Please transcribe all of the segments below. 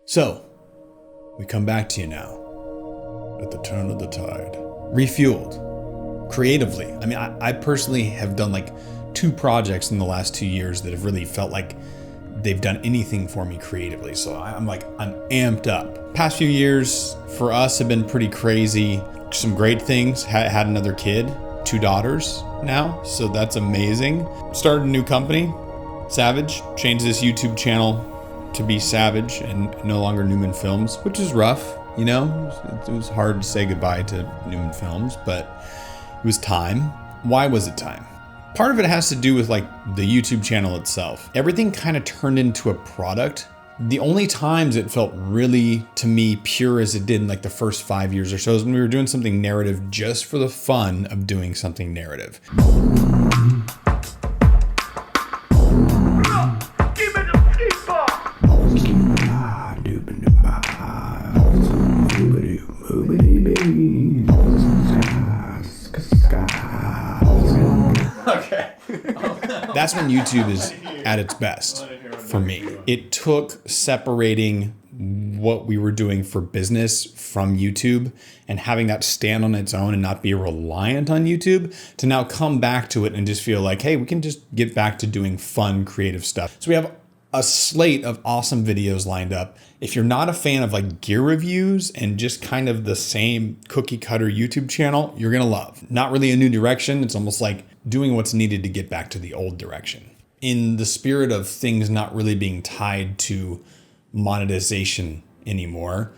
So, we come back to you now at the turn of the tide. Refueled. Creatively. I mean, I personally have done like 2 projects in the last 2 years that have really felt like they've done anything for me creatively. So I'm amped up. Past few years for us have been pretty crazy. Some great things. Had another kid, 2 daughters now. So that's amazing. Started a new company, Savage. Changed this YouTube channel to be Savage and no longer Neumann Films, which is rough, you know? It was hard to say goodbye to Neumann Films, but it was time. Why was it time? Part of it has to do with like the YouTube channel itself. Everything kind of turned into a product. The only times it felt really, to me, pure as it did in like the first 5 years or so is when we were doing something narrative just for the fun of doing something narrative. Okay. That's when YouTube is at its best for me. It took separating what we were doing for business from YouTube and having that stand on its own and not be reliant on YouTube to now come back to it and just feel like, hey, we can just get back to doing fun, creative stuff. So we have a slate of awesome videos lined up. If you're not a fan of like gear reviews and just kind of the same cookie cutter YouTube channel, you're gonna love. Not really a new direction. It's almost like doing what's needed to get back to the old direction. In the spirit of things not really being tied to monetization anymore,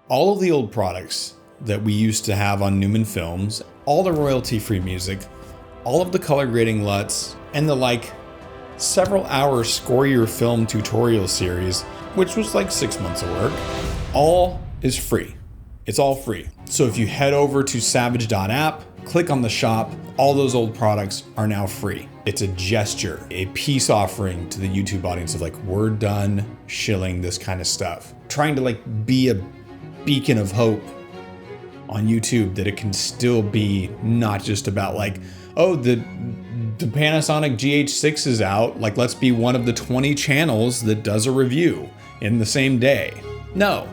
all of the old products that we used to have on Neumann Films, all the royalty-free music, all of the color grading LUTs, and the like several hour score your film tutorial series, which was like 6 months of work, all is free. It's all free. So if you head over to savage.app, click on the shop, all those old products are now free. It's a gesture, a peace offering to the YouTube audience of like, we're done shilling this kind of stuff. Trying to like be a beacon of hope on YouTube that it can still be not just about like, oh, the Panasonic GH6 is out, like let's be one of the 20 channels that does a review in the same day. No,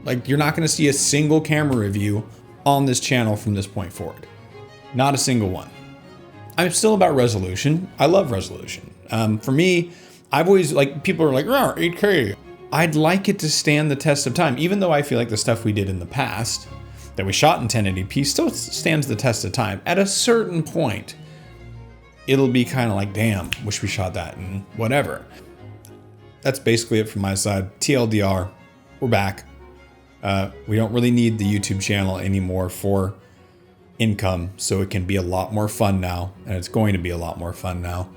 like you're not gonna see a single camera review on this channel from this point forward. Not a single one. I'm still about resolution. I love resolution. For me, I've always like, people are like, 8K. I'd like it to stand the test of time, even though I feel like the stuff we did in the past that we shot in 1080p still stands the test of time. At a certain point, it'll be kind of like, damn, wish we shot that and whatever. That's basically it from my side. TLDR, we're back. We don't really need the YouTube channel anymore for income, so it can be a lot more fun now, and it's going to be a lot more fun now.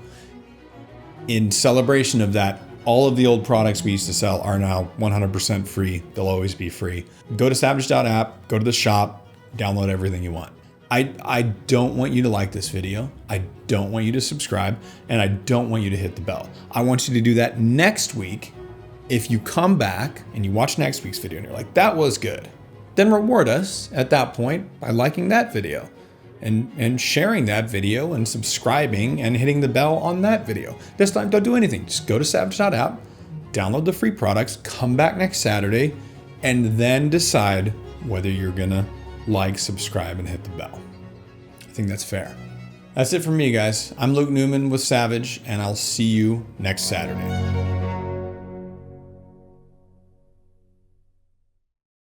In celebration of that, all of the old products we used to sell are now 100% free. They'll always be free. Go to savage.app, go to the shop, download everything you want. I don't want you to like this video. I don't want you to subscribe, and I don't want you to hit the bell. I want you to do that next week. If you come back and you watch next week's video and you're like, that was good, then reward us at that point by liking that video and sharing that video and subscribing and hitting the bell on that video. This time, don't do anything. Just go to savage.app, download the free products, come back next Saturday, and then decide whether you're gonna like, subscribe, and hit the bell. I think that's fair. That's it from me, guys. I'm Luke Neumann with Savage, and I'll see you next Saturday.